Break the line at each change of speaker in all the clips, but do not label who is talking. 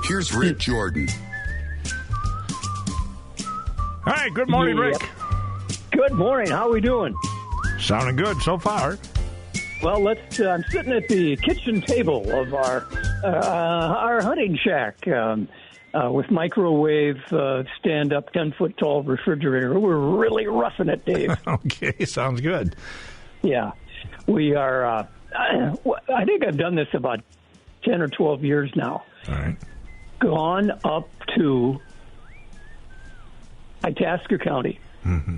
Here's Rick Jordan.
Hi, good morning, Rick.
Good morning. How are we doing?
Sounding good so far.
Well, I'm sitting at the kitchen table of our hunting shack with microwave, stand-up, 10-foot tall refrigerator. We're really roughing it, Dave.
Okay, sounds good.
Yeah, we are. I think I've done this about 10 or 12 years now.
All right.
Gone up to Itasca County.
Mm-hmm.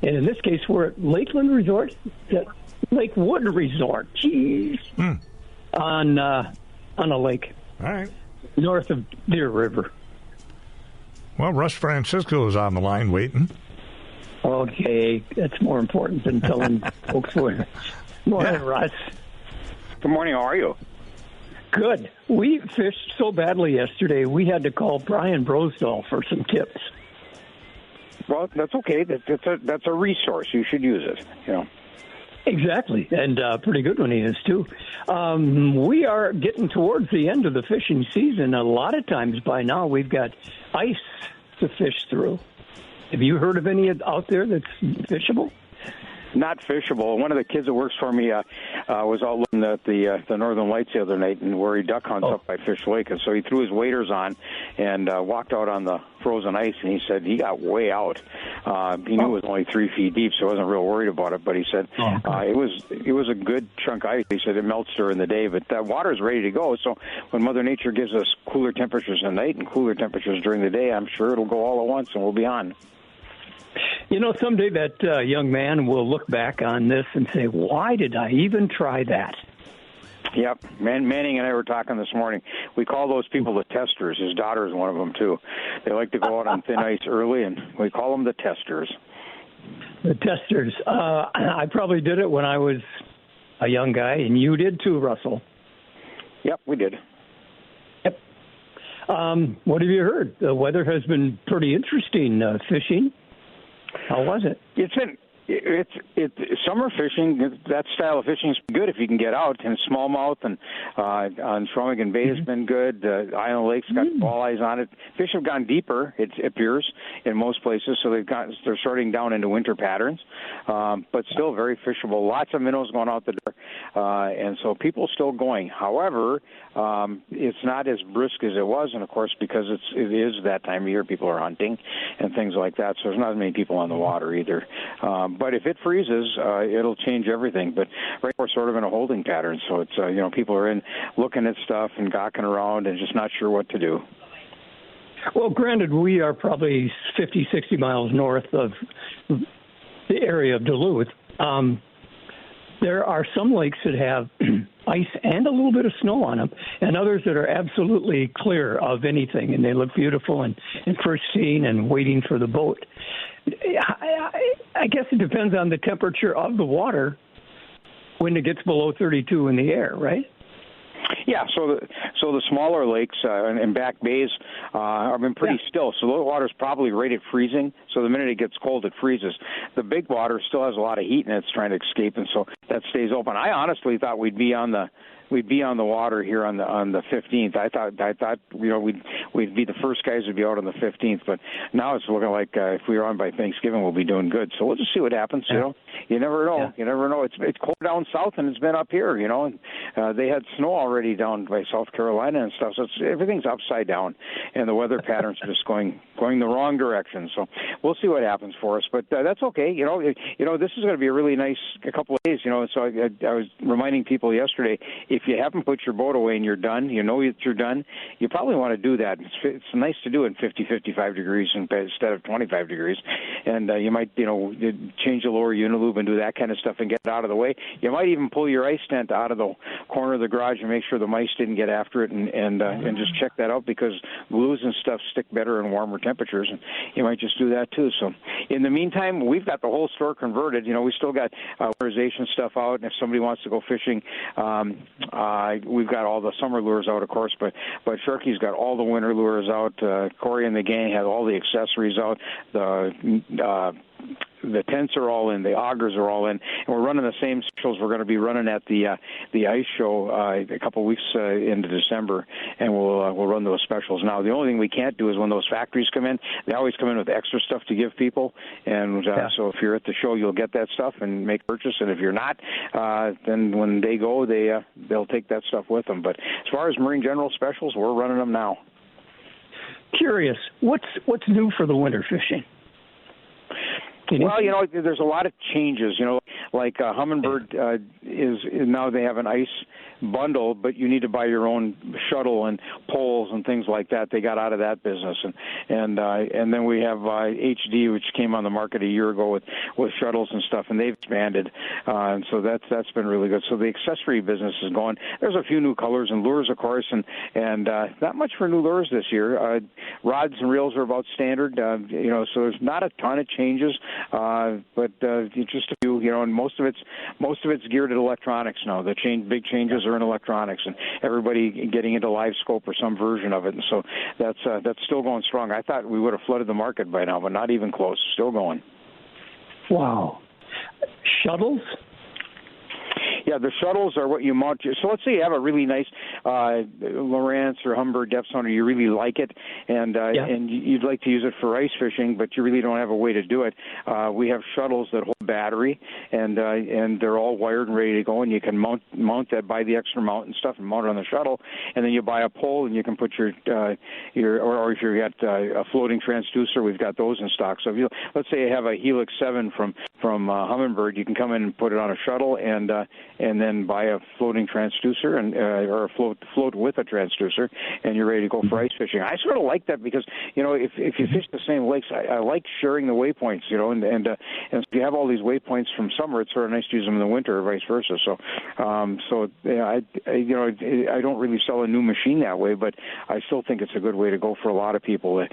And in this case, we're at Lakeland Resort, Lakewood Resort. Jeez. On a lake.
All right.
North of Deer River.
Well, Russ Francisco is on the line waiting.
Okay, that's more important than telling folks where. Morning, Russ.
Good morning. How are you?
Good. We fished so badly yesterday, we had to call Brian Brosdahl for some tips.
Well, that's okay. That's a resource. You should use it. You know.
Exactly, and pretty good one he is, too. We are getting towards the end of the fishing season. A lot of times by now we've got ice to fish through. Have you heard of any out there that's fishable?
Not fishable. One of the kids that works for me was out looking at the Northern Lights the other night, and where he duck hunts up by Fish Lake, and so he threw his waders on and walked out on the frozen ice, and he said he got way out. He knew it was only 3 feet deep, so he wasn't real worried about it. But he said it was a good chunk of ice. He said it melts during the day, but that water's ready to go. So when Mother Nature gives us cooler temperatures at night and cooler temperatures during the day, I'm sure it'll go all at once, and we'll be on.
You know, someday that young man will look back on this and say, why did I even try that?
Yep. Manning and I were talking this morning. We call those people the testers. His daughter is one of them, too. They like to go out on thin ice early, and we call them the testers.
The testers. I probably did it when I was a young guy, and you did, too, Russell.
Yep, we did.
Yep. What have you heard? The weather has been pretty interesting fishing. How was it?
It's summer fishing. That style of fishing is good if you can get out. And smallmouth and on Shawinigan Bay has been good. Island Lake's got walleyes on it. Fish have gone deeper, it appears, in most places. So they're sorting down into winter patterns, but still very fishable. Lots of minnows going out the door, and so people still going. However, it's not as brisk as it was, and of course because it is that time of year, people are hunting and things like that. So there's not as many people on the water either. But if it freezes, it'll change everything. But right now we're sort of in a holding pattern. So it's, people are in looking at stuff and gawking around and just not sure what to do.
Well, granted, we are probably 50, 60 miles north of the area of Duluth. There are some lakes that have ice and a little bit of snow on them, and others that are absolutely clear of anything, and they look beautiful and pristine and waiting for the boat. I guess it depends on the temperature of the water when it gets below 32 in the air, right?
Yeah, so the smaller lakes and back bays have been pretty still. So the water's probably right at freezing. So the minute it gets cold, it freezes. The big water still has a lot of heat and it's trying to escape, and so that stays open. I honestly thought we'd be on the water here on the 15th. I thought we'd be the first guys to be out on the 15th, but now it's looking like if we were on by Thanksgiving, we'll be doing good. So we'll just see what happens.
Yeah.
You never know. You never know. It's cold down south and it's been up here. And they had snow already down by South Carolina and stuff. So everything's upside down, and the weather patterns are just going the wrong direction. So we'll see what happens for us, but that's okay. This is going to be a really nice couple of days. So I was reminding people yesterday, if you haven't put your boat away and you're done, that you're done, you probably want to do that. It's nice to do it in 50, 55 degrees instead of 25 degrees. And you might, change the lower unilube and do that kind of stuff and get it out of the way. You might even pull your ice tent out of the corner of the garage and make sure the mice didn't get after it and just check that out, because glues and stuff stick better in warmer temperatures. And you might just do that too. So in the meantime, we've got the whole store converted. We still got winterization stuff out. And if somebody wants to go fishing, we've got all the summer lures out, of course, but Sharky's got all the winter lures out. Corey and the gang had all the accessories out. The the tents are all in, the augers are all in, and we're running the same specials we're going to be running at the ice show a couple weeks into December, and we'll run those specials. Now, the only thing we can't do is when those factories come in, they always come in with extra stuff to give people, and so if you're at the show, you'll get that stuff and make a purchase, and if you're not, then when they go, they'll take that stuff with them. But as far as Marine General specials, we're running them now.
Curious, what's new for the winter fishing?
Well, there's a lot of changes. Like Humminbird is now they have an ice bundle, but you need to buy your own shuttle and poles and things like that. They got out of that business, and then we have HD, which came on the market a year ago with shuttles and stuff, and they've expanded, and so that's been really good. So the accessory business is going. There's a few new colors and lures, of course, and not much for new lures this year. Rods and reels are about standard, so there's not a ton of changes, but just a few, and most of it's geared at electronics now. The big changes are in electronics, and everybody getting into live scope or some version of it, and so that's still going strong. I thought we would have flooded the market by now, but not even close. Still going.
Wow. Shuttles?
Yeah, the shuttles are what you mount. So let's say you have a really nice Lowrance or Humber depth sounder, you really like it, and you'd like to use it for ice fishing, but you really don't have a way to do it. We have shuttles that hold battery, and they're all wired and ready to go, and you can mount that, buy the extra mount and stuff, and mount it on the shuttle, and then you buy a pole, and you can put your or if you got a floating transducer, we've got those in stock. So if let's say you have a Helix 7 from Humminbird, you can come in and put it on a shuttle, and then buy a floating transducer or a float with a transducer, and you're ready to go for ice fishing. I sort of like that because if you fish the same lakes, I like sharing the waypoints. And if you have all these waypoints from summer, it's sort of nice to use them in the winter, or vice versa. So I don't really sell a new machine that way, but I still think it's a good way to go for a lot of people. And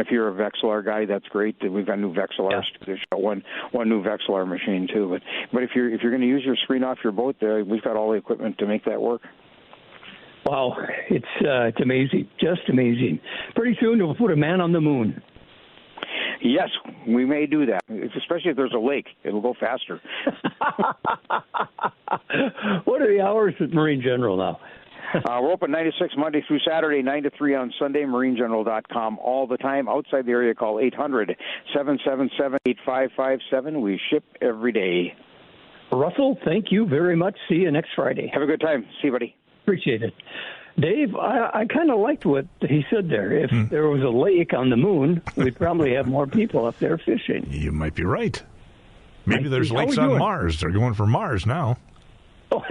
if you're a Vexilar guy, that's great. We've got new Vexilars. There's one new Vexilar machine too. But if you're going to use your screen off your boat, we've got all the equipment to make that work.
Wow, it's amazing, just amazing. Pretty soon we'll put a man on the moon.
Yes, we may do that, especially if there's a lake. It'll go faster.
What are the hours at Marine General now?
We're open 9 to 6 Monday through Saturday, 9 to 3 on Sunday, marinegeneral.com all the time. Outside the area, call 800-777-8557. We ship every day.
Russell, thank you very much. See you next Friday.
Have a good time. See you, buddy.
Appreciate it. Dave, I kind of liked what he said there. If there was a lake on the moon, we'd probably have more people up there fishing.
You might be right. Maybe there's lakes on Mars. They're going for Mars now.
Oh,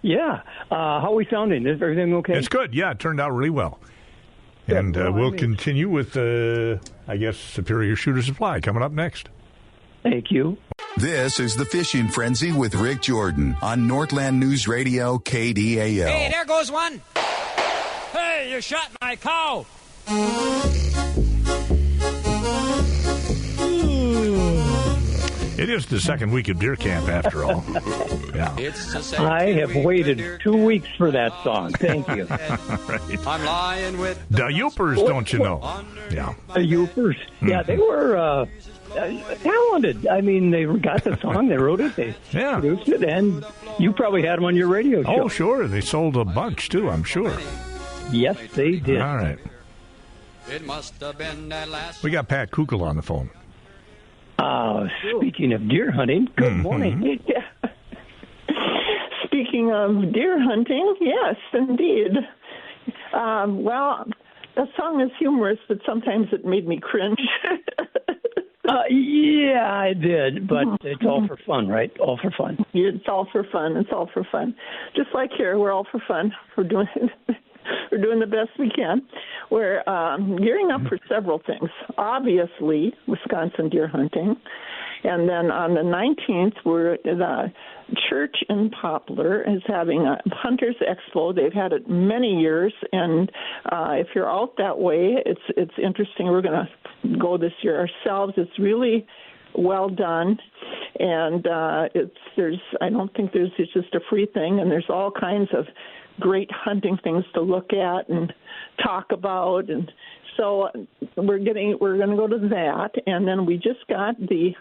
yeah. How are we sounding? Is everything okay?
It's good. Yeah, it turned out really well. And we'll continue with, Superior Shooter Supply coming up next.
Thank you.
This is the Fishing Frenzy with Rick Jordan on Northland News Radio, KDAL.
Hey, there goes one. Hey, you shot my cow.
It is the second week of deer camp, after all. Yeah.
I have waited 2 weeks for that song. Thank you.
Right.
I'm lying with
the Yoopers, don't you know? Yeah.
The Yoopers. Yeah, they were talented. I mean, they got the song, they wrote it, they produced it, and you probably had them on your radio show.
Oh, sure. They sold a bunch, too, I'm sure.
Yes, they did.
All right.
It must have been that last.
We got Pat Kukel on the phone.
Speaking of deer hunting, good morning.
Speaking of deer hunting, yes, indeed. Well, that song is humorous, but sometimes it made me cringe.
Yeah, I did, but it's all for fun, right? All for fun.
It's all for fun. It's all for fun. Just like here, we're all for fun. We're doing the best we can. We're gearing up for several things. Obviously, Wisconsin deer hunting. And then on the 19th, the church in Poplar is having a Hunters Expo. They've had it many years, and if you're out that way, it's interesting. We're going to go this year ourselves. It's really well done, and I don't think it's just a free thing, and there's all kinds of great hunting things to look at and talk about, and so we're going to go to that, and then we just got the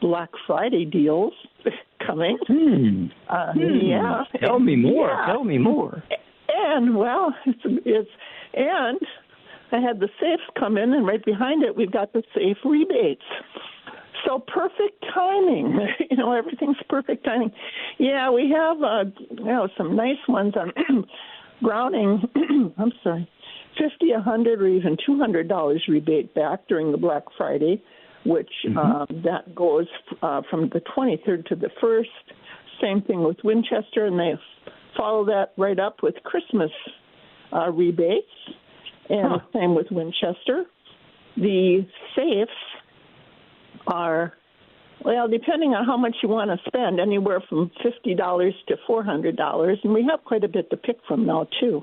Black Friday deals coming. Yeah.
Tell me more.
Yeah.
Tell me more.
And it's and I had the safes come in, and right behind it we've got the safe rebates. So perfect timing. Everything's perfect timing. Yeah, we have some nice ones on Browning. I'm sorry, $50, $100, or even $200 rebate back during the Black Friday, which that goes from the 23rd to the 1st. Same thing with Winchester, and they follow that right up with Christmas rebates, and same with Winchester. The safes are, well, depending on how much you want to spend, anywhere from $50 to $400, and we have quite a bit to pick from now, too.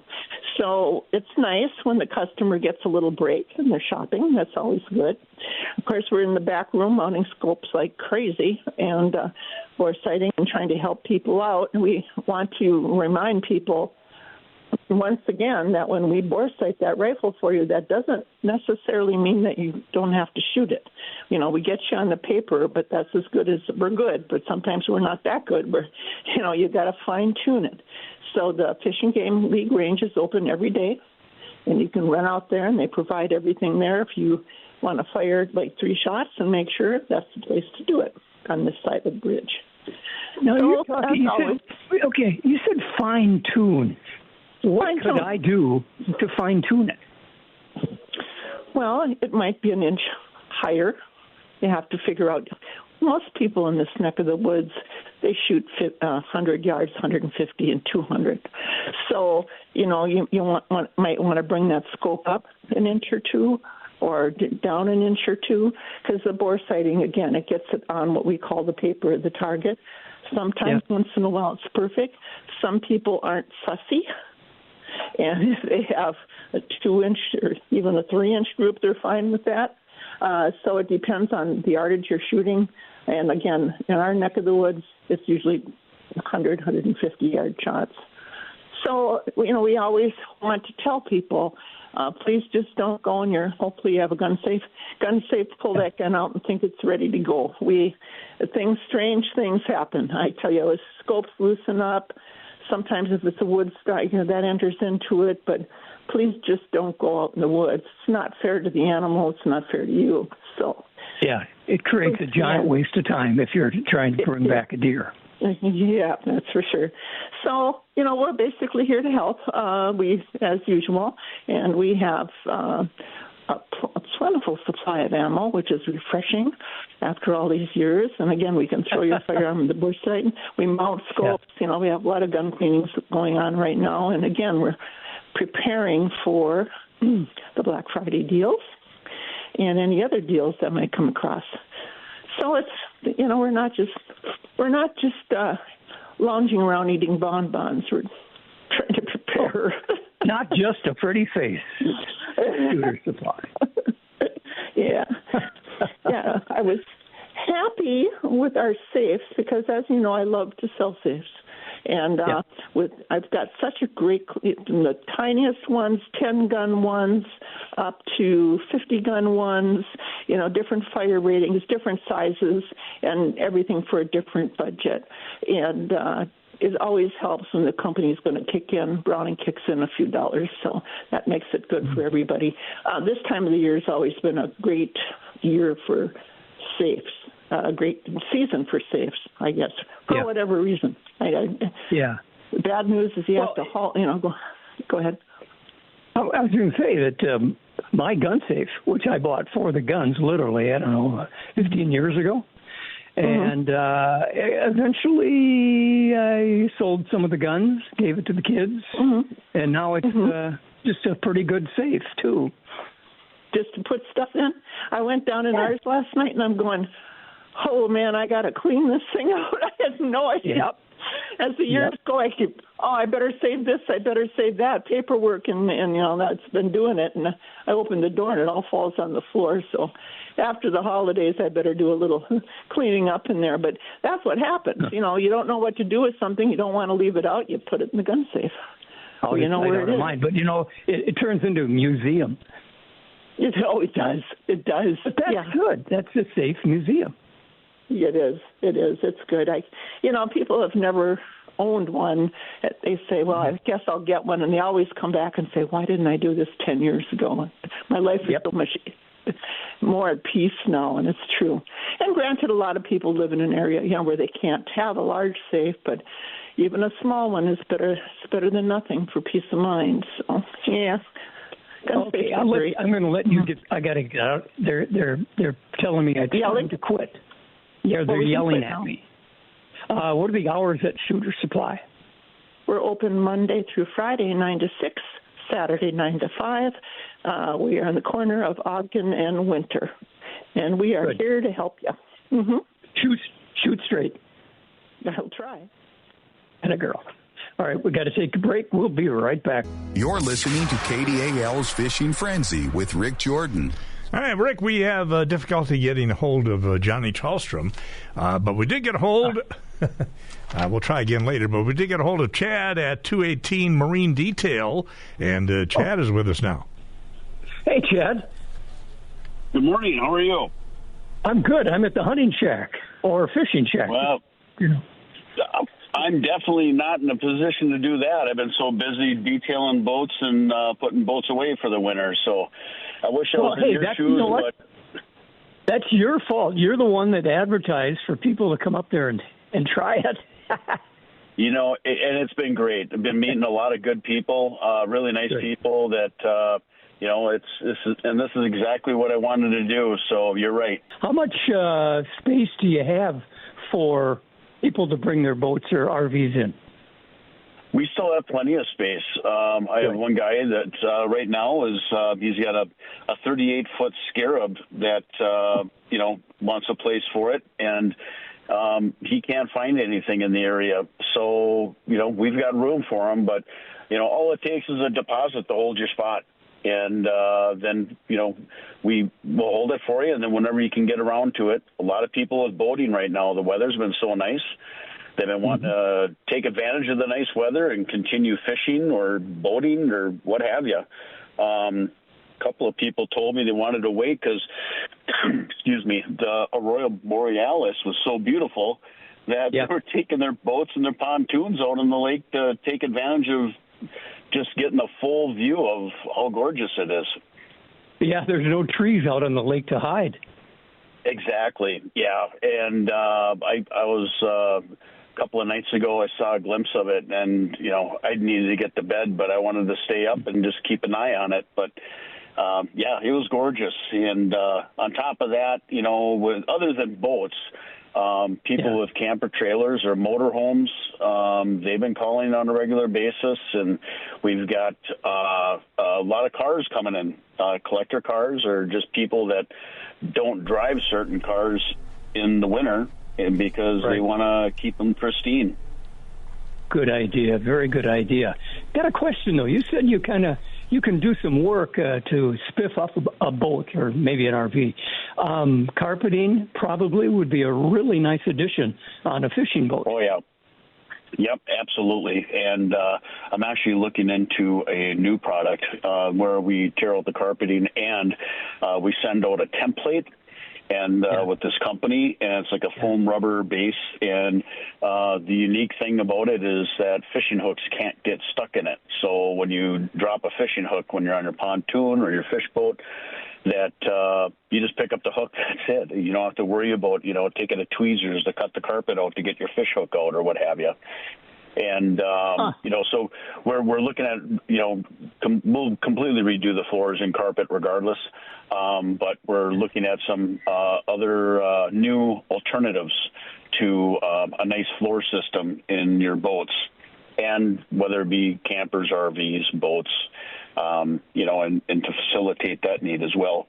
So it's nice when the customer gets a little break and they're shopping. That's always good. Of course, we're in the back room mounting scopes like crazy, and we're sighting and trying to help people out. And we want to remind people, once again, that when we bore sight that rifle for you, that doesn't necessarily mean that you don't have to shoot it. We get you on the paper, but that's as good as we're good. But sometimes we're not that good. You got to fine tune it. So the Fish and Game League range is open every day, and you can run out there, and they provide everything there. If you want to fire like 3 shots, and make sure that's the place to do it on this side of the bridge.
Now you're talking. You said fine tune. What could I do to fine-tune it?
Well, it might be an inch higher. You have to figure out. Most people in this neck of the woods, they shoot 100 yards, 150, and 200. So, you might want to bring that scope up an inch or two, or down an inch or two, because the bore sighting, again, it gets it on what we call the paper of the target. Sometimes, once in a while, it's perfect. Some people aren't fussy. And if they have a 2-inch or even a 3-inch group, they're fine with that. So it depends on the yardage you're shooting. And again, in our neck of the woods, it's usually 100, 150-yard shots. So, we always want to tell people, please just don't go in hopefully you have a gun safe, pull that gun out and think it's ready to go. Strange things happen. I tell you, as scopes loosen up, sometimes if it's a wood strike, that enters into it, but please just don't go out in the woods. It's not fair to the animal. It's not fair to you. So,
yeah, it creates a giant waste of time if you're trying to bring back a deer.
Yeah, that's for sure. So, we're basically here to help, we as usual, and we have a plentiful supply of ammo, which is refreshing after all these years. And again, we can throw your firearm in the bush sight. We mount scopes. We have a lot of gun cleanings going on right now. And again, we're preparing for the Black Friday deals and any other deals that might come across. So it's, we're not just lounging around eating bonbons. We're trying to prepare.
Not just a pretty face. Shooter supply.
Yeah. I was happy with our safes because, as you know, I love to sell safes. And I've got such a great, from the tiniest ones, 10-gun ones, up to 50-gun ones, different fire ratings, different sizes, and everything for a different budget. And it always helps when the company's going to kick in. Browning kicks in a few dollars, so that makes it good for everybody. This time of the year has always been a great year for safes. A great season for safes, I guess, for whatever reason. The bad news is you have to haul. Go ahead.
I was going to say that my gun safe, which I bought for the guns, literally, 15 years ago, and eventually I sold some of the guns, gave it to the kids, and now it's just a pretty good safe too.
Just to put stuff in. I went down in ours last night, and I'm going, oh, man, I got to clean this thing out. I had no idea.
Yep.
As the years go, I better save this, I better save that. Paperwork, and that's been doing it. And I opened the door, and it all falls on the floor. So after the holidays, I better do a little cleaning up in there. But that's what happens. You don't know what to do with something. You don't want to leave it out. You put it in the gun safe.
Well, you know where it is. Mind. But, it turns into a museum.
It does. It does.
But that's good. That's a safe museum.
It is. It's good. People have never owned one. They say, well, I guess I'll get one. And they always come back and say, why didn't I do this 10 years ago? My life is so much more at peace now, and it's true. And granted, a lot of people live in an area, where they can't have a large safe, but even a small one is better. It's better than nothing for peace of mind. So, yeah.
Okay, I'm going to let you get. I got to get out. They're telling me I have to quit. Yeah, they're yelling at me. What are the hours at Shooter Supply?
We're open Monday through Friday, 9 to 6, Saturday, 9 to 5. We are on the corner of Ogden and Winter, and we are here to help you. Mm-hmm.
Shoot straight.
I'll try.
And a girl. All right, we got to take a break. We'll be right back.
You're listening to KDAL's Fishing Frenzy with Rick Jordan.
All right, Rick, we have difficulty getting a hold of Johnny Charlstrom, but we did get a hold. We'll try again later, but we did get a hold of Chad at 218 Marine Detail, and Chad is with us now.
Hey, Chad.
Good morning. How are you?
I'm good. I'm at the hunting shack or fishing shack.
Well, I'm definitely not in a position to do that. I've been so busy detailing boats and putting boats away for the winter. So I wish I was in your shoes.
You know what? That's your fault. You're the one that advertised for people to come up there and try it.
And it's been great. I've been meeting a lot of good people, really nice people that, this is exactly what I wanted to do. So you're right.
How much space do you have for people to bring their boats or RVs in?
We still have plenty of space. I have one guy that right now he's got a 38-foot Scarab that wants a place for it, and he can't find anything in the area. So we've got room for him, but all it takes is a deposit to hold your spot. And then, we will hold it for you. And then whenever you can get around to it, a lot of people are boating right now. The weather's been so nice. They've been wanting to take advantage of the nice weather and continue fishing or boating or what have you. A couple of people told me they wanted to wait because, the Aurora Borealis was so beautiful that they were taking their boats and their pontoons out in the lake to take advantage of just getting a full view of how gorgeous it is.
Yeah, there's no trees out on the lake to hide.
Exactly, yeah. And I was, a couple of nights ago, I saw a glimpse of it, and, I needed to get to bed, but I wanted to stay up and just keep an eye on it. But, it was gorgeous. And on top of that, other than boats, people with camper trailers or motorhomes, they've been calling on a regular basis, and we've got a lot of cars coming in, collector cars or just people that don't drive certain cars in the winter because they want to keep them pristine.
Good idea. Very good idea. Got a question, though. You said you can do some work to spiff up a boat or maybe an RV. Carpeting probably would be a really nice addition on a fishing boat.
Oh, yeah. Yep, absolutely. And I'm actually looking into a new product where we tear out the carpeting and we send out a template and with this company, and it's like a foam rubber base. And the unique thing about it is that fishing hooks can't get stuck in it. So when you drop a fishing hook when you're on your pontoon or your fish boat, that you just pick up the hook, that's it. You don't have to worry about, taking the tweezers to cut the carpet out to get your fish hook out or what have you. And, so we're looking at, we'll completely redo the floors and carpet regardless. But we're looking at some other new alternatives to a nice floor system in your boats, and whether it be campers, RVs, boats, and to facilitate that need as well.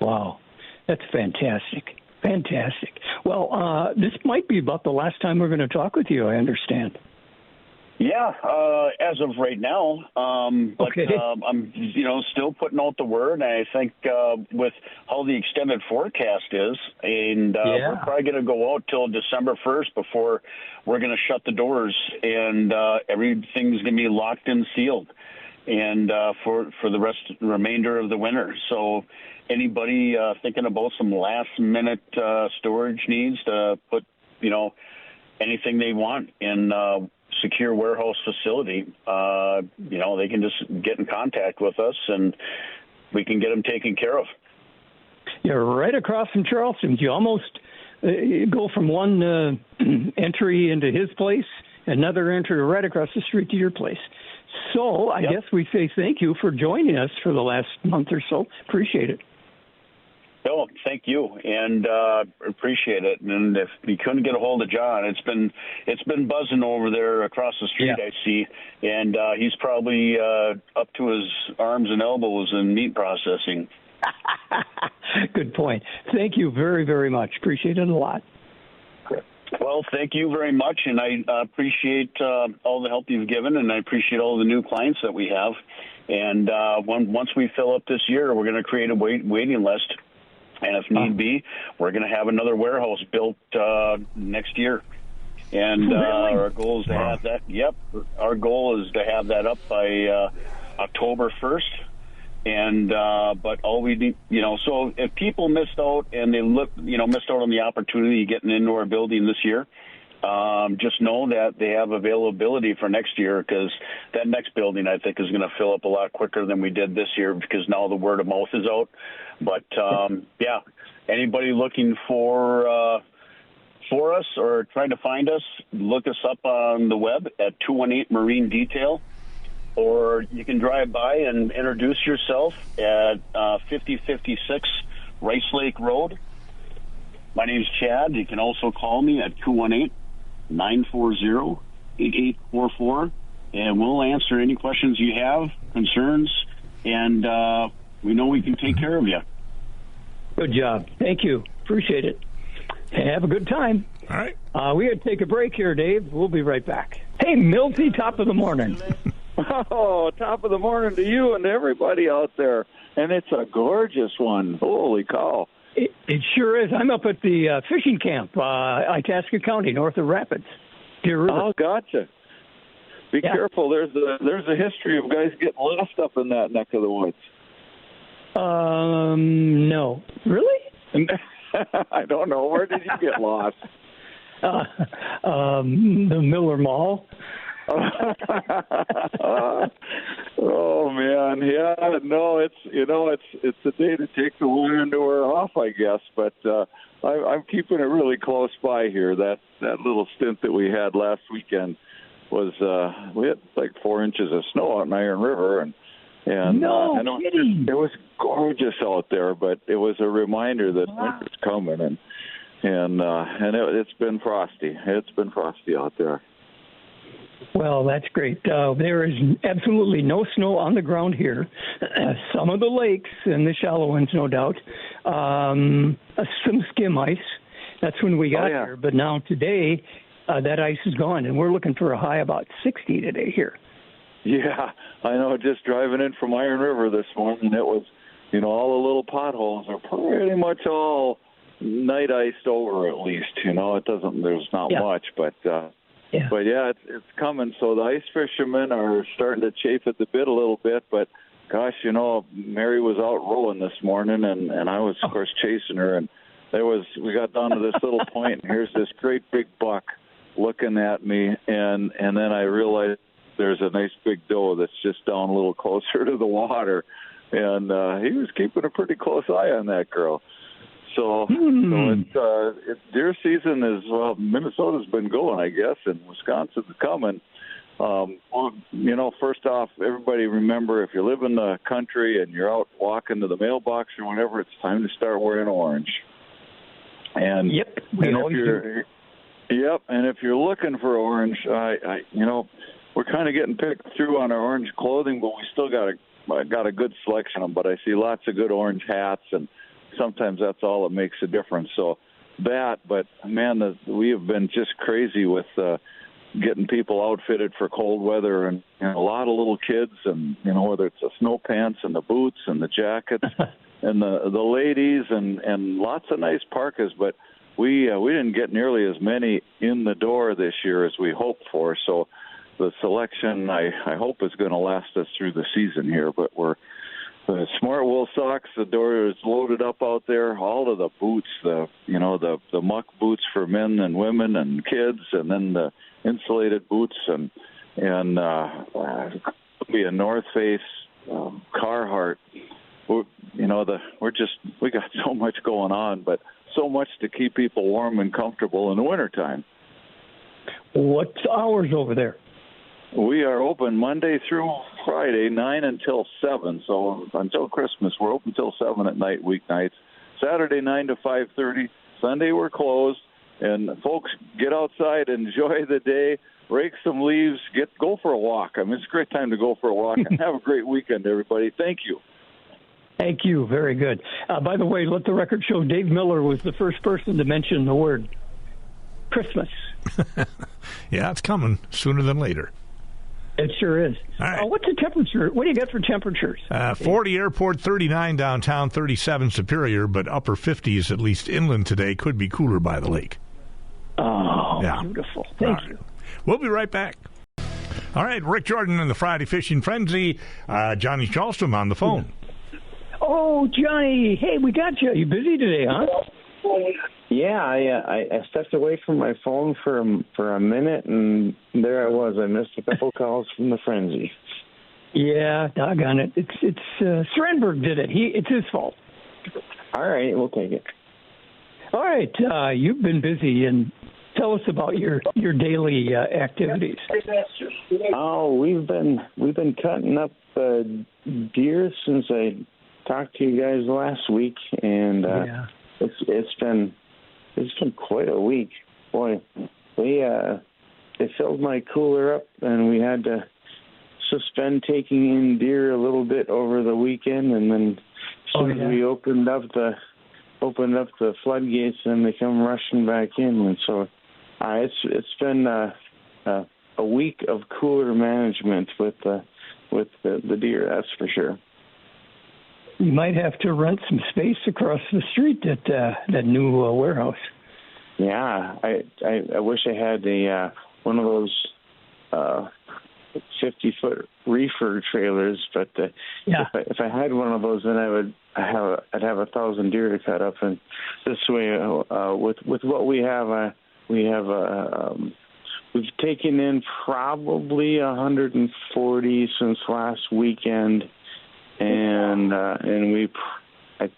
Wow, that's fantastic. Fantastic. Well, this might be about the last time we're going to talk with you, I understand.
Yeah, as of right now, but
Okay.
I'm, still putting out the word. And I think with how the extended forecast is, and we're probably going to go out till December 1st before we're going to shut the doors, and everything's going to be locked and sealed, and for the remainder of the winter. So anybody thinking about some last minute storage needs to put, anything they want in secure warehouse facility, they can just get in contact with us and we can get them taken care of.
You're right across from Charleston. You almost go from one entry into his place, another entry right across the street to your place. So I guess we say thank you for joining us for the last month or so. Appreciate it.
No, thank you, and appreciate it. And if you couldn't get a hold of John, it's been buzzing over there across the street. I see, and he's probably up to his arms and elbows in meat processing.
Good point. Thank you very, very much. Appreciate it a lot.
Well, thank you very much, and I appreciate all the help you've given, and I appreciate all the new clients that we have. And once we fill up this year, we're going to create a waiting list. And if need be, we're going to have another warehouse built next year. And our goal is to have that. Yep, our goal is to have that up by October 1st. And but all we need, so if people missed out and they missed out on the opportunity of getting into our building this year, just know that they have availability for next year, because that next building, I think, is going to fill up a lot quicker than we did this year, because now the word of mouth is out. But, anybody looking for us or trying to find us, look us up on the web at 218 Marine Detail, or you can drive by and introduce yourself at 5056 Rice Lake Road. My name's Chad. You can also call me at 218-940-8844, and we'll answer any questions you have, concerns, and we know we can take care of you.
Good job. Thank you. Appreciate it. Have a good time.
All right.
We got to take a break here, Dave. We'll be right back. Hey, Milty, top of the morning.
Oh, top of the morning to you and to everybody out there. And it's a gorgeous one. Holy cow.
It sure is. I'm up at the fishing camp, Itasca County, north of Rapids. Deer River.
Oh, gotcha. Be careful. There's a history of guys getting lost up in that neck of the woods.
No. Really?
I don't know. Where did you get lost?
The Miller Mall.
Oh man, yeah, no, it's a day to take the Wanderer off, I guess. But I'm keeping it really close by here. That little stint that we had last weekend was we had like 4 inches of snow out in Iron River, and
no kidding.
It was gorgeous out there. But it was a reminder that winter's coming, and it's been frosty. It's been frosty out there.
Well, that's great. There is absolutely no snow on the ground here. Some of the lakes and the shallow ones, no doubt. Some skim ice. That's when we got here. But now today, that ice is gone, and we're looking for a high about 60 today here.
Yeah, I know. Just driving in from Iron River this morning, it was, all the little potholes are pretty much all night iced over at least. There's not much, but... But it's coming. So the ice fishermen are starting to chafe at the bit a little bit. But gosh, Mary was out rolling this morning, and I was of course chasing her. And we got down to this little point, and here's this great big buck looking at me, and then I realized there's a nice big doe that's just down a little closer to the water, and he was keeping a pretty close eye on that girl. So it's deer season is, Minnesota's been going, I guess, and Wisconsin's coming. First off, everybody remember, if you live in the country and you're out walking to the mailbox or whatever, it's time to start wearing orange. And and if you're looking for orange, we're kind of getting picked through on our orange clothing, but we still got a good selection of them. But I see lots of good orange hats, and sometimes that's all that makes a difference. So but man, we have been just crazy with getting people outfitted for cold weather, and a lot of little kids, and whether it's the snow pants and the boots and the jackets, and the ladies, and lots of nice parkas. But we didn't get nearly as many in the door this year as we hoped for. So the selection, I hope, is going to last us through the season here. But the smart wool socks, the door is loaded up out there. All of the boots, the muck boots for men and women and kids, and then the insulated boots, and be a North Face, Carhartt. We got so much going on, but so much to keep people warm and comfortable in the wintertime.
What's hours over there?
We are open Monday through Friday, 9 until 7. So until Christmas, we're open until 7 at night, weeknights. Saturday, 9 to 5:30. Sunday, we're closed. And folks, get outside, enjoy the day, rake some leaves, go for a walk. I mean, it's a great time to go for a walk. And have a great weekend, everybody. Thank you.
Thank you. Very good. By the way, let the record show Dave Miller was the first person to mention the word Christmas.
Yeah, it's coming sooner than later.
It sure is.
All right.
What's the temperature? What do you get for temperatures?
40 airport, 39 downtown, 37 Superior, but upper 50s at least inland today. Could be cooler by the lake.
Oh,
yeah.
Beautiful. Thank you.
We'll be right back. All right, Rick Jordan and the Friday Fishing Frenzy. Johnny Charlstrom on the phone.
Oh, Johnny. Hey, we got you. You busy today, huh?
Yeah, I stepped away from my phone for a minute, and there I was. I missed a couple calls from the frenzy.
Yeah, doggone it. It's Srenberg did it. It's his fault.
All right, we'll take it.
All right, you've been busy, and tell us about your daily activities.
Oh, we've been cutting up deer since I talked to you guys last week, and it's been quite a week. Boy, they filled my cooler up, and we had to suspend taking in deer a little bit over the weekend, and then as soon as we opened up the floodgates, and they come rushing back in, and so it's been a week of cooler management with the deer, that's for sure.
You might have to rent some space across the street at that new warehouse.
Yeah, I wish I had one of those 50-foot reefer trailers, but if I had one of those, then I'd have 1,000 deer to cut up. And this way, with what we have, we've taken in probably 140 since last weekend. And I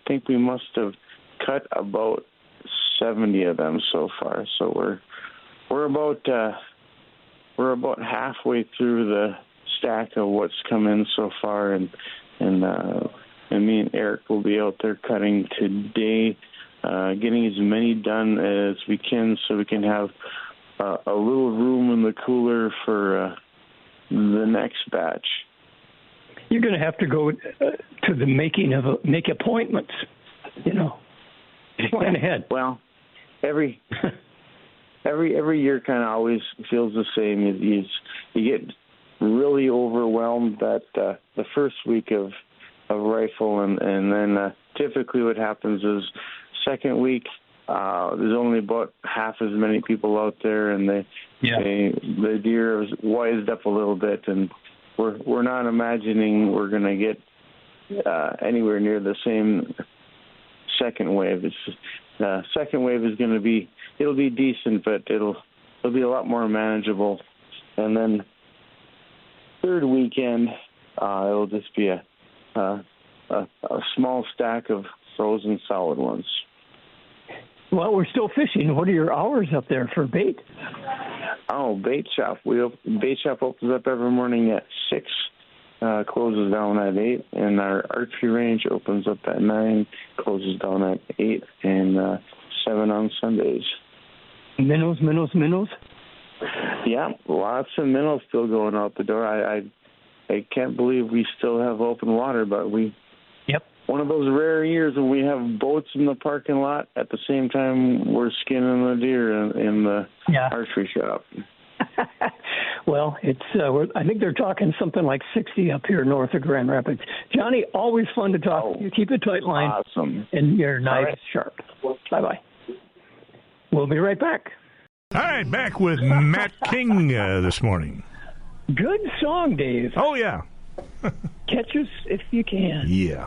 think we must have cut about 70 of them so far. So we're about halfway through the stack of what's come in so far, and me and Eric will be out there cutting today, getting as many done as we can, so we can have a little room in the cooler for the next batch.
You're going to have to go to the make appointments, plan ahead.
Well, every year kind of always feels the same. You get really overwhelmed that the first week of rifle, and then typically what happens is second week there's only about half as many people out there, and the deer is wised up a little bit, and we're not imagining we're going to get anywhere near the same second wave. Second wave is going to be, it'll be decent, but it'll be a lot more manageable. And then third weekend, it'll just be a small stack of frozen solid ones.
Well, we're still fishing. What are your hours up there for bait?
Oh, bait shop. Bait shop opens up every morning at 6, closes down at 8, and our archery range opens up at 9, closes down at 8, and 7 on Sundays.
Minnows?
Yeah, lots of minnows still going out the door. I can't believe we still have open water, but one of those rare years when we have boats in the parking lot at the same time we're skinning the deer in the archery shop.
Well, it's I think they're talking something like 60 up here north of Grand Rapids. Johnny, always fun to talk to you. Keep a tight line.
Awesome.
And your knife
right.
sharp. Bye-bye. We'll be right back.
All right, back with Matt King this morning.
Good song, Dave.
Oh, yeah.
Catch us if you can.
Yeah.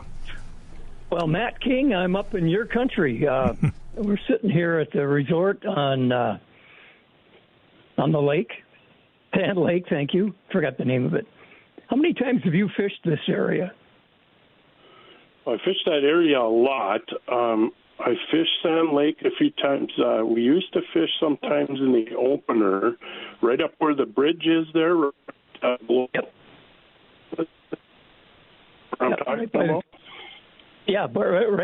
Well, Matt King, I'm up in your country. We're sitting here at the resort on the lake. Sand Lake, thank you. Forgot the name of it. How many times have you fished this area?
I fished that area a lot. I fished Sand Lake a few times. We used to fish sometimes in the opener, right up where the bridge is there.
Yep. Right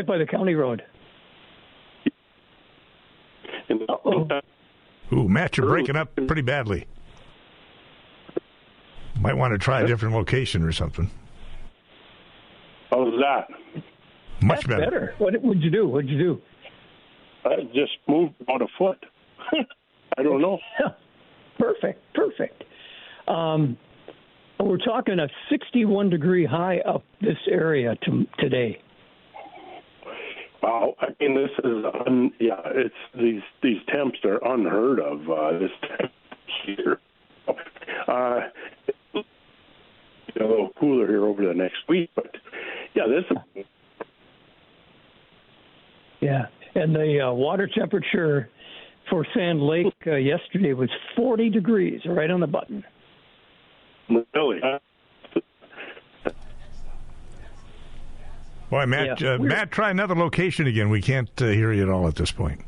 by the county road.
Ooh, Matt, you're breaking up pretty badly. Might want to try a different location or something.
How's that?
Much
That's better. What would you do?
I just moved about a foot. I don't know.
Perfect. We're talking a 61-degree high up this area today.
Wow, I mean, this is it's these temps are unheard of this time here. A little cooler here over the next week, but
and the water temperature for Sand Lake yesterday was 40 degrees, right on the button.
Really?
Boy, Matt, Matt, try another location again. We can't hear you at all at this point.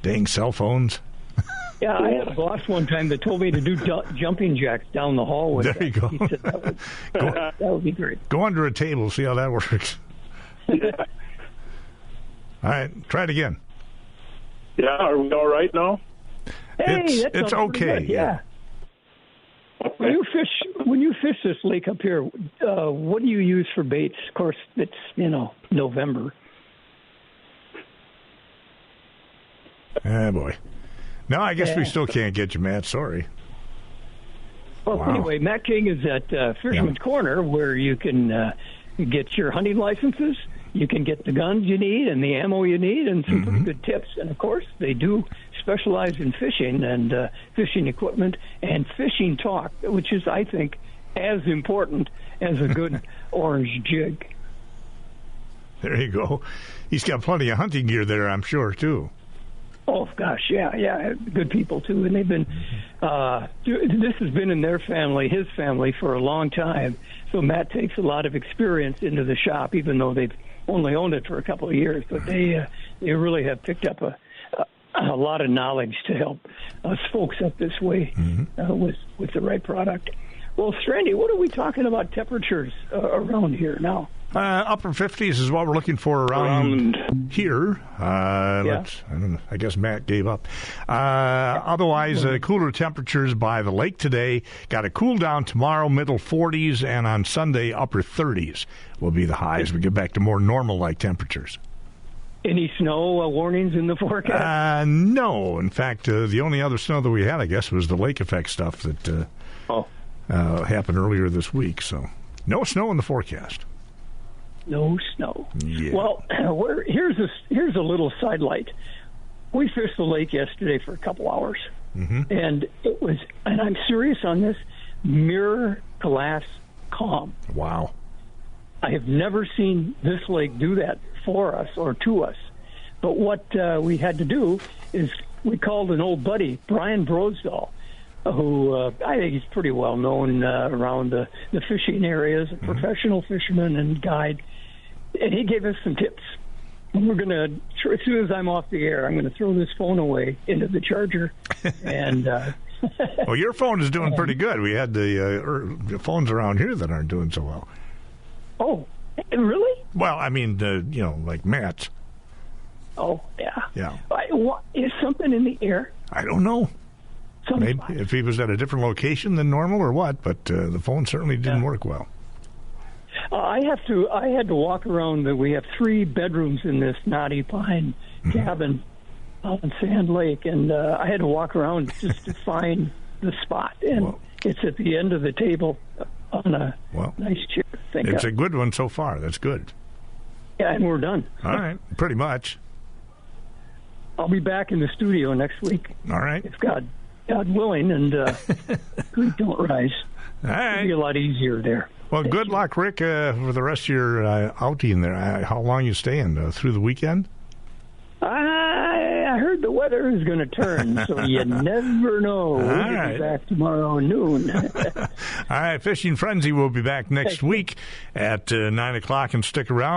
Dang cell phones.
Yeah, I had a boss one time that told me to do jumping jacks down the hallway.
There you go.
He said that would be great.
Go under a table, see how that works.
Yeah.
All right, try it again.
Yeah, are we all right now?
Hey,
it's okay.
Good, yeah.
Okay.
When you fish this lake up here, what do you use for baits? Of course, it's November.
Ah, boy. No, I guess we still can't get you, Matt. Sorry.
Well, Anyway, Matt King is at Fisherman's Corner, where you can get your hunting licenses. You can get the guns you need and the ammo you need and some pretty good tips. And, of course, they do specialize in fishing and fishing equipment and fishing talk, which is, I think, as important as a good orange jig.
There you go. He's got plenty of hunting gear there, I'm sure, too.
Oh, gosh, yeah. Good people, too. And they've been, this has been in his family for a long time. So Matt takes a lot of experience into the shop, even though they've only owned it for a couple of years. But they really have picked up a lot of knowledge to help us folks up this way with the right product. Well, Strandy, what are we talking about temperatures around here now?
Upper 50s is what we're looking for around here. I don't know. I guess Matt gave up. Otherwise, cooler temperatures by the lake today. Got a cool down tomorrow, middle 40s, and on Sunday, upper 30s will be the highs. We get back to more normal-like temperatures.
Any snow warnings in the forecast?
No. In fact, the only other snow that we had, I guess, was the lake effect stuff that happened earlier this week. So no snow in the forecast.
No snow.
Yeah.
Well, here's a little sidelight. We fished the lake yesterday for a couple hours, and it was, and I'm serious on this, mirror glass calm.
Wow.
I have never seen this lake do that for us or to us. But what we had to do is we called an old buddy, Brian Brodesdahl, who I think he's pretty well known around the fishing areas, a professional fisherman and guide. And he gave us some tips. And we're going to, as soon as I'm off the air, I'm going to throw this phone away into the charger. And
well, your phone is doing pretty good. We had the phones around here that aren't doing so well.
Oh, really?
Well, I mean, like Matt's.
Oh, yeah.
Yeah.
Is something in the air?
I don't know. Maybe if he was at a different location than normal or what, but the phone certainly didn't work well.
I had to walk around. We have 3 bedrooms in this knotty pine cabin, on Sand Lake, and I had to walk around just to find the spot. And it's at the end of the table on a nice chair.
It's a good one so far. That's good.
Yeah, and we're done.
All right, pretty much.
I'll be back in the studio next week.
All right.
If God willing, and creek don't rise.
All right.
It'll be a lot easier there.
Well, good luck, Rick, for the rest of your outing there. How long you staying? Through the weekend?
I heard the weather is going to turn, so you never know. We'll be back tomorrow noon.
All right, Fishing Frenzy will be back next week at 9 o'clock, and stick around.